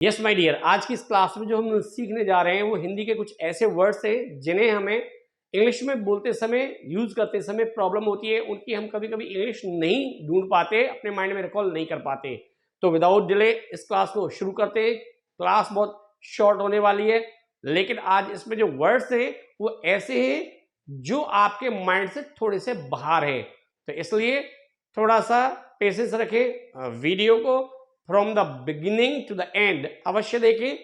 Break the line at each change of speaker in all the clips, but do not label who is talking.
Yes my dear, आज की इस क्लास में जो हम सीखने जा रहे हैं वो हिंदी के कुछ ऐसे वर्ड्स हैं जिन्हें हमें इंग्लिश में बोलते समय, यूज करते समय प्रॉब्लम होती है। उनकी हम कभी कभी इंग्लिश नहीं ढूंढ पाते, अपने माइंड में रिकॉल नहीं कर पाते। तो विदाउट डिले इस क्लास को शुरू करते हैं। क्लास बहुत शॉर्ट होने वाली है, लेकिन आज इसमें जो वर्ड्स हैं वो ऐसे हैं जो आपके माइंड से थोड़े से बाहर है। तो इसलिए थोड़ा सा पेशेंस रखें, वीडियो को from the beginning to the end अवश्य देखें,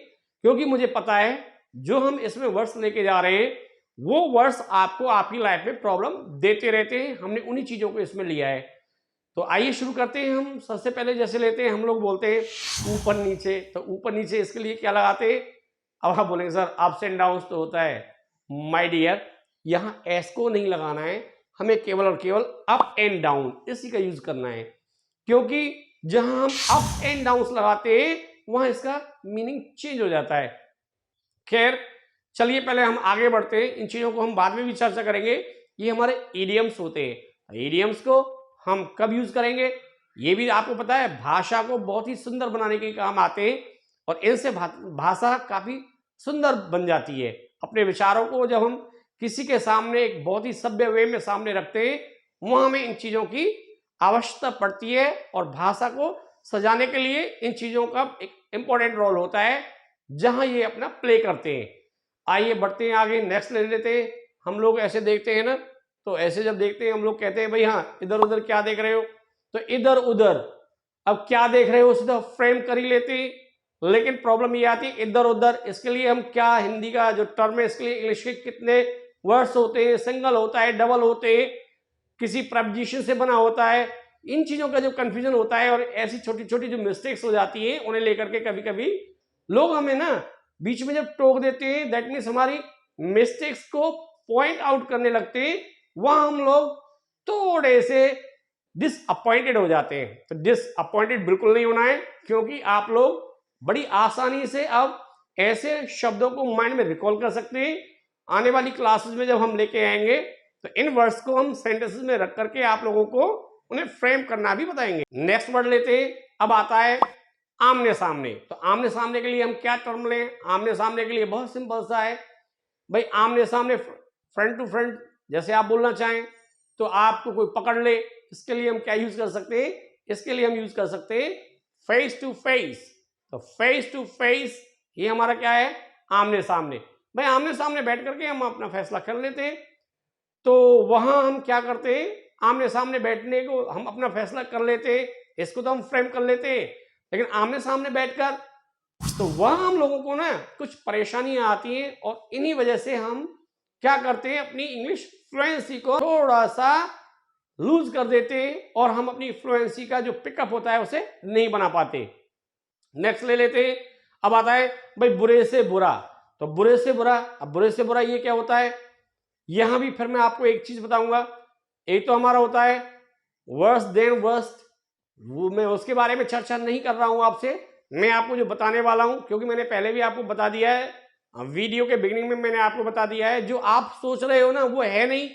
क्योंकि मुझे पता है जो हम इसमें वर्ड्स लेके जा रहे हैं वो वर्ड्स आपको आपकी लाइफ में प्रॉब्लम देते रहते हैं। हमने उन्हीं चीजों को इसमें लिया है। तो आइए शुरू करते हैं। हम सबसे पहले जैसे लेते हैं, हम लोग बोलते हैं ऊपर नीचे। तो ऊपर नीचे इसके लिए क्या लगाते हैं? अब आप बोलेंगे सर अप्स एंड डाउन तो होता है। माय डियर, यहाँ एस को नहीं लगाना है, हमें केवल और केवल अप एंड डाउन इसी का यूज करना है, क्योंकि जहां हम अप एंड डाउन लगाते हैं वहां इसका मीनिंग चेंज हो जाता है। खैर चलिए पहले हम आगे बढ़ते हैं। इन चीजों को हम बाद में भी चर्चा करेंगे। ये हमारे इडियम्स होते हैं। इडियम्स को हम कब यूज करेंगे ये भी आपको पता है। भाषा को बहुत ही सुंदर बनाने के काम आते हैं और इनसे भाषा काफी सुंदर बन जाती है। अपने विचारों को जब हम किसी के सामने एक बहुत ही सभ्य वे में सामने रखते हैं वहां हमें इन चीजों की आवश्यकता पड़ती है और भाषा को सजाने के लिए इन चीजों का एक इंपॉर्टेंट रोल होता है जहां ये अपना प्ले करते हैं। आइए बढ़ते हैं आगे, नेक्स्ट ले लेते हैं। हम लोग ऐसे देखते हैं ना, तो ऐसे जब देखते हैं हम लोग कहते हैं भाई हाँ इधर उधर क्या देख रहे हो, तो इधर उधर अब क्या देख रहे हो सीधा फ्रेम कर ही लेते हैं। लेकिन प्रॉब्लम ये आती है इधर उधर, इसके लिए हम क्या हिंदी का जो टर्म है इसके लिए इंग्लिश के कितने वर्ड्स होते हैं, सिंगल होता है, डबल होते हैं, किसी प्रपोजिशन से बना होता है। इन चीजों का जो कंफ्यूजन होता है और ऐसी छोटी छोटी जो मिस्टेक्स हो जाती है उन्हें लेकर के कभी कभी लोग हमें ना बीच में जब टोक देते हैं, दैट मीन्स हमारी मिस्टेक्स को पॉइंट आउट करने लगते हैं, वहां हम लोग थोड़े से डिसअपॉइंटेड हो जाते हैं। तो डिसअपॉइंटेड बिल्कुल नहीं होना है, क्योंकि आप लोग बड़ी आसानी से अब ऐसे शब्दों को माइंड में रिकॉल कर सकते हैं। आने वाली क्लासेस में जब हम लेके आएंगे तो इन वर्ड्स को हम सेंटेंसेस में रख करके आप लोगों को उन्हें फ्रेम करना भी बताएंगे। नेक्स्ट वर्ड लेते हैं। अब आता है आमने सामने। तो आमने सामने के लिए हम क्या टर्म लें? आमने सामने के लिए बहुत सिंपल सा है भाई, आमने सामने फ्रंट टू फ्रंट जैसे आप बोलना चाहें तो आपको कोई पकड़ ले, इसके लिए हम क्या यूज कर सकते हैं? इसके लिए हम यूज कर सकते हैं फेस टू फेस। तो फेस टू फेस ये हमारा क्या है? आमने सामने। भाई आमने सामने बैठ करके हम अपना फैसला कर लेते हैं। तो वहां हम क्या करते हैं? आमने सामने बैठने को हम अपना फैसला कर लेते हैं, इसको तो हम फ्रेम कर लेते हैं। लेकिन आमने सामने बैठकर तो वहां हम लोगों को ना कुछ परेशानियां आती हैं और इन्हीं वजह से हम क्या करते हैं? अपनी इंग्लिश फ्लुएंसी को थोड़ा सा लूज कर देते हैं और हम अपनी फ्लुएंसी का जो पिकअप होता है उसे नहीं बना पाते। नेक्स्ट ले लेते हैं। अब आता है भाई बुरे से बुरा। तो बुरे से बुरा, अब बुरे से बुरा ये क्या होता है? यहां भी फिर मैं आपको एक चीज बताऊंगा। एक तो हमारा होता है वर्स देन वर्स्ट, वो मैं उसके बारे में चर्चा नहीं कर रहा हूं आपसे। मैं आपको जो बताने वाला हूं, क्योंकि मैंने पहले भी आपको बता दिया है, वीडियो के बिगिनिंग में मैंने आपको बता दिया है, जो आप सोच रहे हो ना वो है नहीं,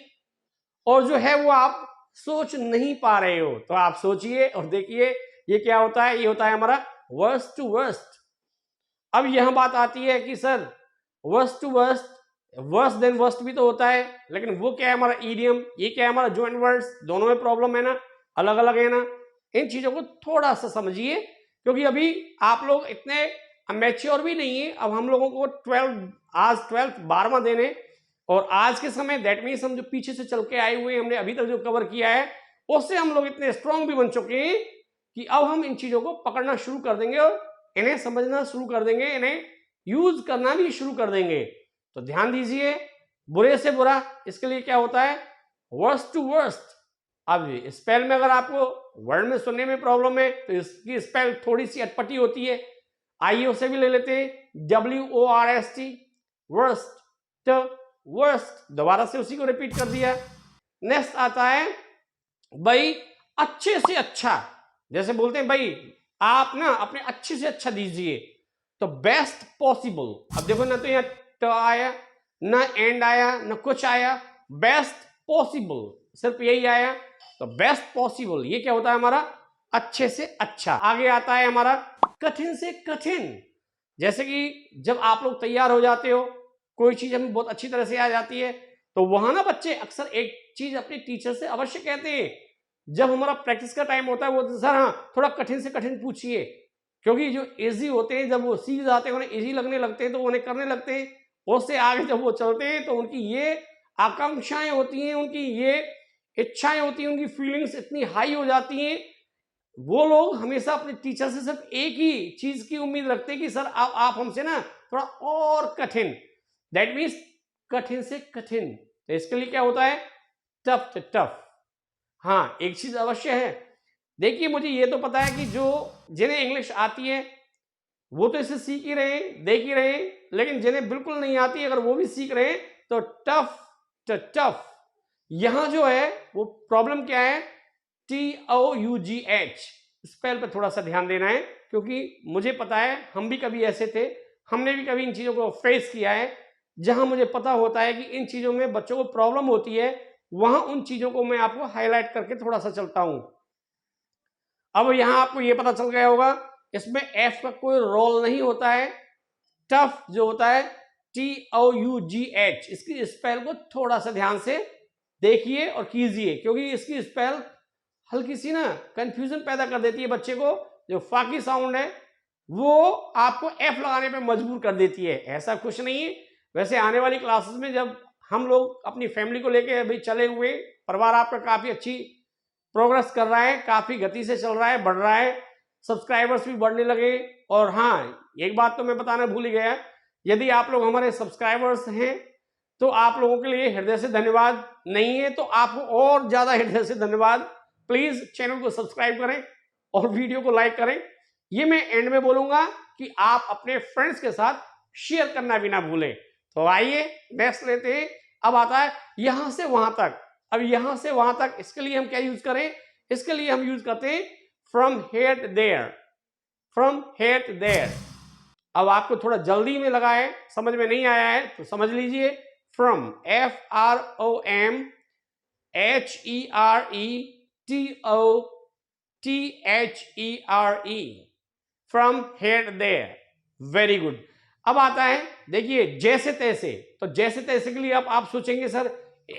और जो है वो आप सोच नहीं पा रहे हो। तो आप सोचिए और देखिए ये क्या होता है। ये होता है हमारा वर्स्ट टू वर्स्ट। अब यह बात आती है कि sir worst to worst, worse than worst भी तो होता है, लेकिन वो क्या है? हमारा ईडियम। ये क्या है? हमारा जॉइंट वर्ड्स। दोनों में प्रॉब्लम है ना, अलग अलग है ना। इन चीजों को थोड़ा सा समझिए, क्योंकि अभी आप लोग इतने मैच्योर भी नहीं है। अब हम लोगों को आज 12th 12वां दिन है, और आज के समय दैट मीन्स हम जो पीछे से चल के आए हुए हैं, हमने अभी तक जो कवर किया है उससे हम लोग इतने स्ट्रांग भी बन चुके हैं कि अब हम इन चीजों को पकड़ना शुरू कर देंगे और इन्हें समझना शुरू कर देंगे, इन्हें यूज करना भी शुरू कर देंगे। तो ध्यान दीजिए, बुरे से बुरा इसके लिए क्या होता है? Worst to worst. अब स्पेल में अगर आपको वर्ड में सुनने में प्रॉब्लम है तो इसकी स्पेल थोड़ी सी अटपटी होती है। आइए उसे भी ले लेते हैं। WORST, worst worst. दोबारा से उसी को रिपीट कर दिया। नेक्स्ट आता है भाई अच्छे से अच्छा। जैसे बोलते हैं भाई आप ना अपने अच्छे से अच्छा दीजिए, तो बेस्ट पॉसिबल। अब देखो ना, तो यहाँ तो आया ना, एंड आया ना, कुछ आया, बेस्ट पॉसिबल सिर्फ यही आया। तो बेस्ट पॉसिबल ये क्या होता है? हमारा अच्छे से अच्छा। आगे आता है हमारा कठिन से कठिन। जैसे कि जब आप लोग तैयार हो जाते हो, कोई चीज हमें बहुत अच्छी तरह से आ जाती है, तो वहां ना बच्चे अक्सर एक चीज अपने टीचर से अवश्य कहते हैं, जब हमारा प्रैक्टिस का टाइम होता है, वो सर हाँ थोड़ा कठिन से कठिन पूछिए, क्योंकि जो इजी होते हैं जब वो सीख जाते हैं, उन्हें इजी लगने लगते हैं तो उन्हें करने लगते हैं। उससे आगे जब वो चलते हैं तो उनकी ये आकांक्षाएं होती हैं, उनकी ये इच्छाएं होती हैं, उनकी फीलिंग्स इतनी हाई हो जाती हैं, वो लोग हमेशा अपने टीचर से सिर्फ एक ही चीज की उम्मीद रखते हैं कि सर आप हमसे ना थोड़ा और कठिन, दैट मीन्स कठिन से कठिन। तो इसके लिए क्या होता है, टफ से टफ। हाँ एक चीज अवश्य है, देखिए मुझे ये तो पता है कि जो जिन्हें इंग्लिश आती है वो तो इसे सीख ही रहे हैं, देख ही रहे हैं, लेकिन जिन्हें बिल्कुल नहीं आती अगर वो भी सीख रहे हैं तो टफ टू टफ। यहां जो है वो प्रॉब्लम क्या है, TOUGH स्पेल पे थोड़ा सा ध्यान देना है, क्योंकि मुझे पता है हम भी कभी ऐसे थे, हमने भी कभी इन चीजों को फेस किया है, जहां मुझे पता होता है कि इन चीजों में बच्चों को प्रॉब्लम होती है, वहां उन चीजों को मैं आपको हाईलाइट करके थोड़ा सा चलता हूं। अब यहां आपको यह पता चल गया होगा, इसमें एफ का कोई रोल नहीं होता है। टफ जो होता है TOUGH, इसकी स्पेल को थोड़ा सा ध्यान से देखिए और कीजिए, क्योंकि इसकी स्पेल हल्की सी ना कंफ्यूजन पैदा कर देती है बच्चे को। जो फाकी साउंड है वो आपको एफ लगाने पे मजबूर कर देती है, ऐसा कुछ नहीं है। वैसे आने वाली क्लासेस में जब हम लोग अपनी फैमिली को लेके अभी चले हुए, परिवार आपका काफी अच्छी प्रोग्रेस कर रहा है, काफी गति से चल रहा है, बढ़ रहा है, सब्सक्राइबर्स भी बढ़ने लगे। और हाँ एक बात तो मैं बताना भूल ही गया, यदि आप लोग हमारे सब्सक्राइबर्स हैं तो आप लोगों के लिए हृदय से धन्यवाद, नहीं है तो आपको और ज्यादा हृदय से धन्यवाद। प्लीज चैनल को सब्सक्राइब करें और वीडियो को लाइक करें। ये मैं एंड में बोलूंगा कि आप अपने फ्रेंड्स के साथ शेयर करना भी ना भूलें। तो आइए नेक्स्ट लेते हैं। अब आता है यहां से वहां तक। अब यहां से वहां तक इसके लिए हम क्या यूज करें, इसके लिए हम यूज करते हैं from here to there, from here to there. अब आपको थोड़ा जल्दी में लगा है, समझ में नहीं आया है तो समझ लीजिए, from FROMHERETOTHERE, from here to there. Very good. अब आता है देखिए जैसे तैसे। तो जैसे तैसे के लिए अब आप सोचेंगे सर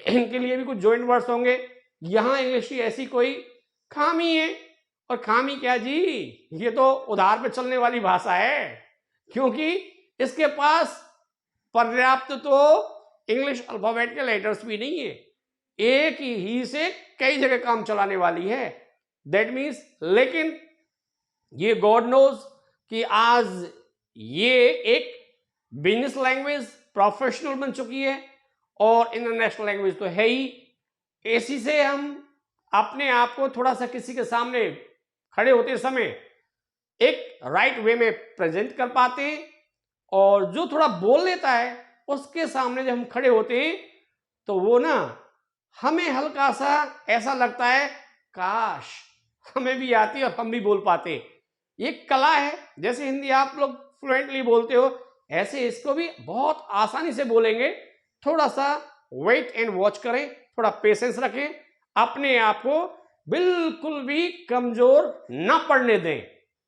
इनके लिए भी कुछ जॉइंट वर्ड्स होंगे। यहां इंग्लिश की ऐसी कोई खामी है, और खामी क्या जी, ये तो उधार पे चलने वाली भाषा है, क्योंकि इसके पास पर्याप्त तो इंग्लिश अल्फाबेट के लेटर्स भी नहीं है, एक ही से कई जगह काम चलाने वाली है। दैट मीन्स, लेकिन ये गॉड नोज कि आज ये एक बिजनेस लैंग्वेज प्रोफेशनल बन चुकी है और इंटरनेशनल लैंग्वेज तो है ही। इसी से हम अपने आप को थोड़ा सा किसी के सामने खड़े होते समय एक राइट वे में प्रेजेंट कर पाते हैं, और जो थोड़ा बोल लेता है उसके सामने जब हम खड़े होते हैं तो वो ना हमें हल्का सा ऐसा लगता है काश हमें भी आती और हम भी बोल पाते। ये कला है, जैसे हिंदी आप लोग फ्लुएंटली बोलते हो ऐसे इसको भी बहुत आसानी से बोलेंगे। थोड़ा सा वेट एंड वॉच करें, थोड़ा पेशेंस रखें, अपने आप को बिल्कुल भी कमजोर ना पड़ने दें।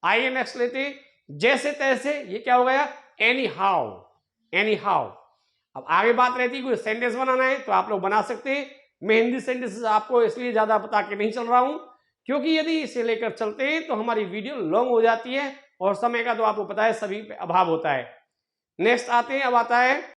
आइए नेक्स्ट लेते हैं जैसे तैसे। ये क्या हो गया, एनी हाउ, एनी हाउ। अब आगे बात रहती है कोई सेंटेंस बनाना है तो आप लोग बना सकते हैं। मैं हिंदी सेंटेंसेस आपको इसलिए ज्यादा बता के नहीं चल रहा हूं, क्योंकि यदि इसे लेकर चलते हैं तो हमारी वीडियो लॉन्ग हो जाती है और समय का तो आपको पता है सभी पे अभाव होता है। नेक्स्ट आते हैं, अब आता है